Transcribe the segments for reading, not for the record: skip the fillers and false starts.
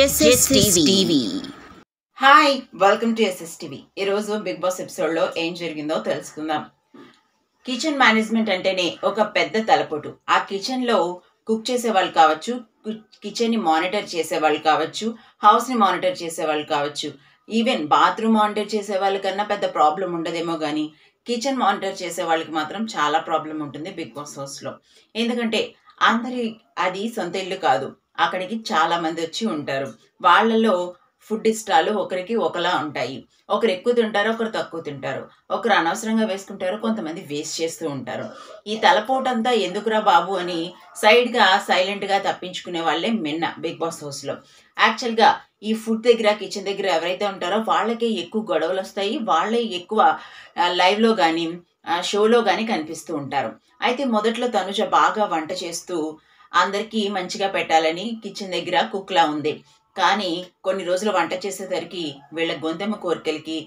SS TV. Hi, welcome to SS TV. ఈరోజు Bigg Boss ఎపిసోడ్లో ఏం జరిగిందో తెలుసుకుందాం. కిచెన్ మేనేజ్మెంట్ అంటేనే ఒక పెద్ద తలపోటు. ఆ కిచెన్లో కుక్ చేసే వాళ్ళు కావచ్చు, కిచెన్ని మానిటర్ చేసే వాళ్ళు కావచ్చు, హౌస్ని మానిటర్ చేసే వాళ్ళు కావచ్చు, ఈవెన్ బాత్రూమ్ మానిటర్ చేసే వాళ్ళకన్నా పెద్ద ప్రాబ్లం ఉండదేమో కానీ కిచెన్ మానిటర్ చేసే వాళ్ళకి మాత్రం చాలా ప్రాబ్లం ఉంటుంది బిగ్ బాస్ హౌస్లో. ఎందుకంటే అందరి అది సొంత ఇల్లు కాదు, అక్కడికి చాలా మంది వచ్చి ఉంటారు. వాళ్ళలో ఫుడ్ ఇష్టాలు ఒకరికి ఒకలా ఉంటాయి. ఒకరు ఎక్కువ తింటారు, ఒకరు తక్కువ తింటారు, ఒకరు అనవసరంగా వేసుకుంటారు, కొంతమంది వేస్ట్ చేస్తూ ఉంటారు. ఈ తలపోటంతా ఎందుకురా బాబు అని సైడ్గా సైలెంట్గా తప్పించుకునే వాళ్ళే మిన్న బిగ్ బాస్ హౌస్లో. యాక్చువల్గా ఈ ఫుడ్ దగ్గర, కిచెన్ దగ్గర ఎవరైతే ఉంటారో వాళ్ళకే ఎక్కువ గొడవలు వస్తాయి, వాళ్ళే ఎక్కువ లైవ్లో కానీ షోలో కానీ కనిపిస్తూ ఉంటారు. అయితే మొదట్లో తనుజ బాగా వంట చేస్తూ అందరికీ మంచిగా పెట్టాలని కిచెన్ దగ్గర కుక్లా ఉంది. కానీ కొన్ని రోజులు వంట చేసేసరికి వీళ్ళ గొంతెమ్మ కోరికలకి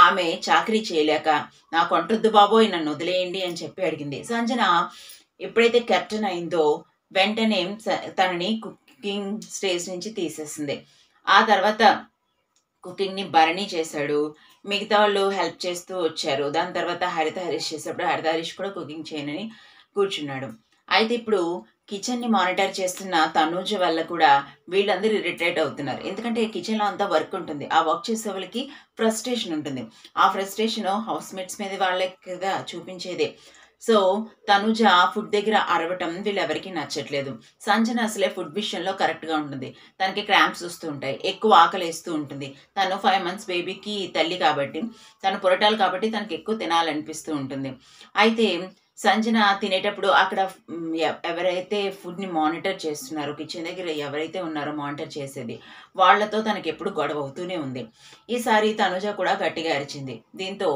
ఆమె చాకరీ చేయలేక నాకు వంటొద్దు బాబోయ్, నన్ను వదిలేయండి అని చెప్పి అడిగింది. సంజన ఎప్పుడైతే కెప్టెన్ అయిందో వెంటనే తనని కుకింగ్ స్టేజ్ నుంచి తీసేసింది. ఆ తర్వాత కుకింగ్ని భరణి చేశాడు, మిగతా వాళ్ళు హెల్ప్ చేస్తూ వచ్చారు. దాని తర్వాత హరిత హరీష్ చేసేటప్పుడు హరిత హరీష్ కూడా కుకింగ్ చేయనని కూర్చున్నాడు. అయితే ఇప్పుడు కిచెన్ని మానిటర్ చేస్తున్న తనూజ వల్ల కూడా వీళ్ళందరూ ఇరిటేట్ అవుతున్నారు. ఎందుకంటే కిచెన్లో అంతా వర్క్ ఉంటుంది, ఆ వర్క్ చేసే వాళ్ళకి ఫ్రస్ట్రేషన్ ఉంటుంది. ఆ ఫ్రస్ట్రేషన్ హౌస్ మేట్స్ మీద వాళ్ళకి కదా చూపించేదే. సో తనుజ ఫుడ్ దగ్గర అరవటం వీళ్ళెవరికి నచ్చట్లేదు. సంజన అసలే ఫుడ్ విషయంలో కరెక్ట్గా ఉంటుంది. తనకి క్రాంప్స్ వస్తూ ఉంటాయి, ఎక్కువ ఆకలి వేస్తూ ఉంటుంది. తను 5 months బేబీకి తల్లి కాబట్టి, తను పురటాలు కాబట్టి తనకి ఎక్కువ తినాలనిపిస్తూ ఉంటుంది. అయితే సంజన తినేటప్పుడు అక్కడ ఎవరైతే ఫుడ్ని మానిటర్ చేస్తున్నారో, కిచెన్ దగ్గర ఎవరైతే ఉన్నారో మానిటర్ చేసేది, వాళ్లతో తనకి ఎప్పుడు గొడవ అవుతూనే ఉంది. ఈసారి తనుజ కూడా గట్టిగా అరిచింది. దీంతో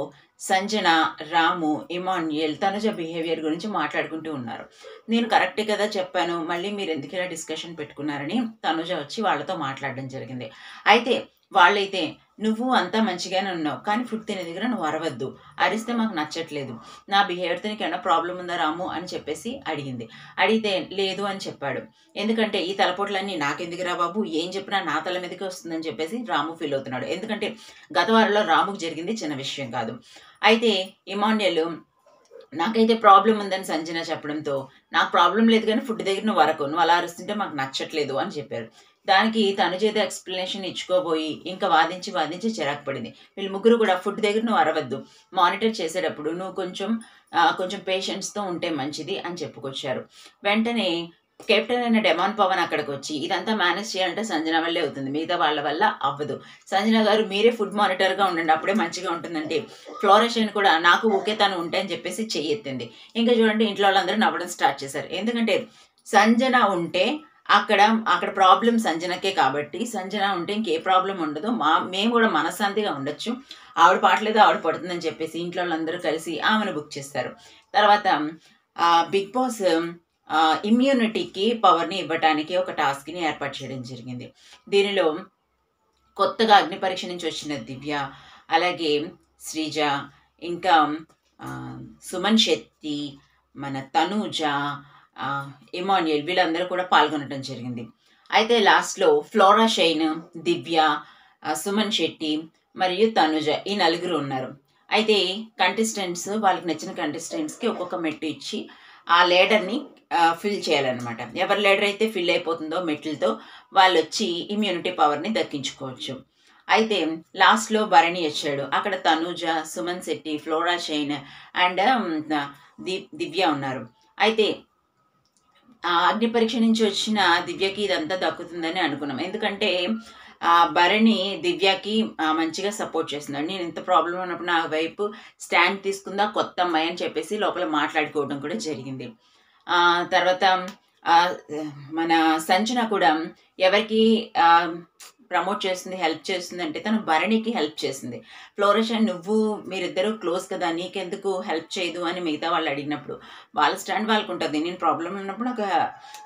సంజన, రాము, ఇమాన్యుయల్ తనుజ బిహేవియర్ గురించి మాట్లాడుకుంటూ ఉన్నారు. నేను కరెక్టే కదా చెప్పాను, మళ్ళీ మీరు ఎందుకైనా డిస్కషన్ పెట్టుకున్నారని తనుజ వచ్చి వాళ్ళతో మాట్లాడడం జరిగింది. అయితే వాళ్ళైతే నువ్వు అంతా మంచిగానే ఉన్నావు, కానీ ఫుడ్ తినే దగ్గర నువ్వు అరవద్దు, అరిస్తే మాకు నచ్చట్లేదు, నా బిహేవియర్తో నీకు ఏమైనా ప్రాబ్లం ఉందా రాము అని చెప్పేసి అడిగింది. అడిగితే లేదు అని చెప్పాడు. ఎందుకంటే ఈ తలపోట్లన్నీ నాకెందుకు రా బాబు, ఏం చెప్పినా నా తల మీదకి వస్తుందని చెప్పేసి రాము ఫీల్ అవుతున్నాడు. ఎందుకంటే గత వారంలో రాముకు జరిగింది చిన్న విషయం కాదు. అయితే ఇమాన్యుయల్ నాకైతే ప్రాబ్లం ఉందని సంజన చెప్పడంతో, నాకు ప్రాబ్లం లేదు కానీ ఫుడ్ దగ్గర నువ్వు వరకు, నువ్వు అలా అరుస్తుంటే మాకు నచ్చట్లేదు అని చెప్పారు. దానికి తను చేత ఎక్స్ప్లెనేషన్ ఇచ్చుకోబోయి ఇంకా వాదించి చిరాకు పడింది. వీళ్ళు ముగ్గురు కూడా ఫుడ్ దగ్గర నువ్వు అరవద్దు, మానిటర్ చేసేటప్పుడు నువ్వు కొంచెం పేషెన్స్తో ఉంటే మంచిది అని చెప్పుకొచ్చారు. వెంటనే కెప్టెన్ అయిన డెమాన్ పవన్ అక్కడికి వచ్చి ఇదంతా మేనేజ్ చేయాలంటే సంజన వల్లే అవుతుంది, మిగతా వాళ్ళ వల్ల అవ్వదు, సంజన గారు మీరే ఫుడ్ మానిటర్గా ఉండండి అప్పుడే మంచిగా ఉంటుందంటే ఫ్లోరేషన్ కూడా నాకు ఓకే తను ఉంటే అని చెప్పేసి చెయ్యెత్తింది. ఇంకా చూడండి ఇంట్లో వాళ్ళందరూ నవ్వడం స్టార్ట్ చేశారు. ఎందుకంటే సంజన ఉంటే అక్కడ ప్రాబ్లం సంజనకే కాబట్టి, సంజన ఉంటే ఇంకే ప్రాబ్లం ఉండదు, మేము కూడా మనశ్శాంతిగా ఉండొచ్చు, ఆవిడ పాటలేదు ఆవిడ పడుతుందని చెప్పేసి ఇంట్లో వాళ్ళందరూ కలిసి ఆమెను బుక్ చేస్తారు. తర్వాత బిగ్ బాస్ ఇమ్యూనిటీకి పవర్ని ఇవ్వటానికి ఒక టాస్క్ని ఏర్పాటు చేయడం జరిగింది. దీనిలో కొత్తగా అగ్ని పరీక్ష నుంచి వచ్చిన దివ్య, అలాగే శ్రీజ, ఇంకా సుమన్ శెట్టి, మన తనూజ, ఇమాన్యుయల్ వీళ్ళందరూ కూడా పాల్గొనడం జరిగింది. అయితే లాస్ట్లో ఫ్లోరా షైన్, దివ్య, సుమన్ శెట్టి మరియు తనుజ ఈ నలుగురు ఉన్నారు. అయితే కంటెస్టెంట్స్ వాళ్ళకి నచ్చిన కంటెస్టెంట్స్కి ఒక్కొక్క మెట్టు ఇచ్చి ఆ లేడర్ని ఫిల్ చేయాలన్నమాట. ఎవరి లేడర్ అయితే ఫిల్ అయిపోతుందో మెట్లతో వాళ్ళు వచ్చి ఇమ్యూనిటీ పవర్ని దక్కించుకోవచ్చు. అయితే లాస్ట్లో భరణి వచ్చాడు. అక్కడ Tanuja, Suman Shetty, Flora Shine and Divya ఉన్నారు. అయితే అగ్ని పరీక్ష నుంచి వచ్చిన దివ్యకి ఇదంతా దక్కుతుందని అనుకున్నాం. ఎందుకంటే భరణి దివ్యకి మంచిగా సపోర్ట్ చేస్తున్నాడు. నేను ఇంత ప్రాబ్లం ఉన్నప్పుడు నా వైపు స్టాండ్ తీసుకుందా కొత్త అమ్మాయి అని చెప్పేసి లోపల మాట్లాడుకోవడం కూడా జరిగింది. తర్వాత మన సంజన కూడా ఎవరికి ప్రమోట్ చేస్తుంది, హెల్ప్ చేస్తుంది అంటే తను భరణికి హెల్ప్ చేసింది. ఫ్లోరేషన్ మీరిద్దరూ క్లోజ్ కదా, నీకెందుకు హెల్ప్ చేయదు అని మిగతా వాళ్ళు అడిగినప్పుడు వాళ్ళ స్టాండ్ వాళ్ళకు ఉంటుంది. నేను ప్రాబ్లం ఉన్నప్పుడు నాకు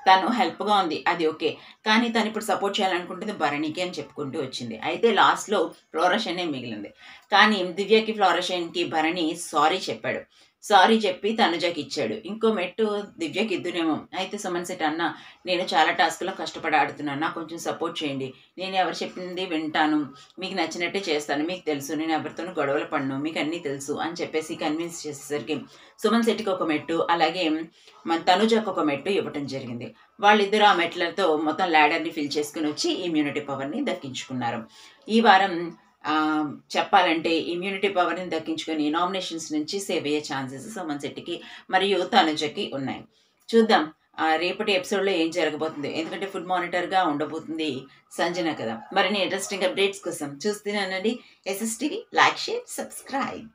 తను హెల్ప్గా ఉంది, అది ఓకే, కానీ తను ఇప్పుడు సపోర్ట్ చేయాలనుకుంటుంది భరణికి అని చెప్పుకుంటూ వచ్చింది. అయితే లాస్ట్లో ఫ్లోరేషనే మిగిలింది. కానీ దివ్యకి, ఫ్లోరేషన్కి భరణి సారీ చెప్పాడు. సారీ చెప్పి తనుజకి ఇచ్చాడు. ఇంకో మెట్టు దివ్యకి ఇద్దునేమో. అయితే సుమన్ శెట్టి అన్న, నేను చాలా టాస్క్‌లో కష్టపడి ఆడుతున్నాను. నాకు కొంచెం సపోర్ట్ చేయండి. నేను ఎవరు చెప్పింది వింటాను. మీకు నచ్చినట్టే చేస్తాను. మీకు తెలుసు నేను ఎవరితోనూ గొడవలు పడను. మీకు అన్నీ తెలుసు అని చెప్పేసి కన్విన్స్ చేసేసరికి సుమన్ శెట్టికి ఒక మెట్టు, అలాగే మన తనుజకు ఒక మెట్టు ఇవ్వటం జరిగింది. వాళ్ళిద్దరూ ఆ మెట్లతో మొత్తం ల్యాడర్‌ని ఫిల్ చేసుకొని వచ్చి ఇమ్యూనిటీ పవర్‌ని దక్కించుకున్నారు. ఈ వారం చెప్పాలంటే ఇమ్యూనిటీ పవర్‌ని దక్కించుకొని నామినేషన్స్ నుంచి సేవ్ అయ్యే ఛాన్సెస్ సుమన్ శెట్టికి మరియు తనుజకి ఉన్నాయి. చూద్దాం రేపటి ఎపిసోడ్‌లో ఏం జరగబోతుంది. ఎందుకంటే ఫుడ్ మానిటర్‌గా ఉండబోతుంది సంజన కదా! మరిన్ని ఇంట్రెస్టింగ్ అప్డేట్స్ కోసం చూస్తూనే ఉండండి SS TV. Like, share, subscribe.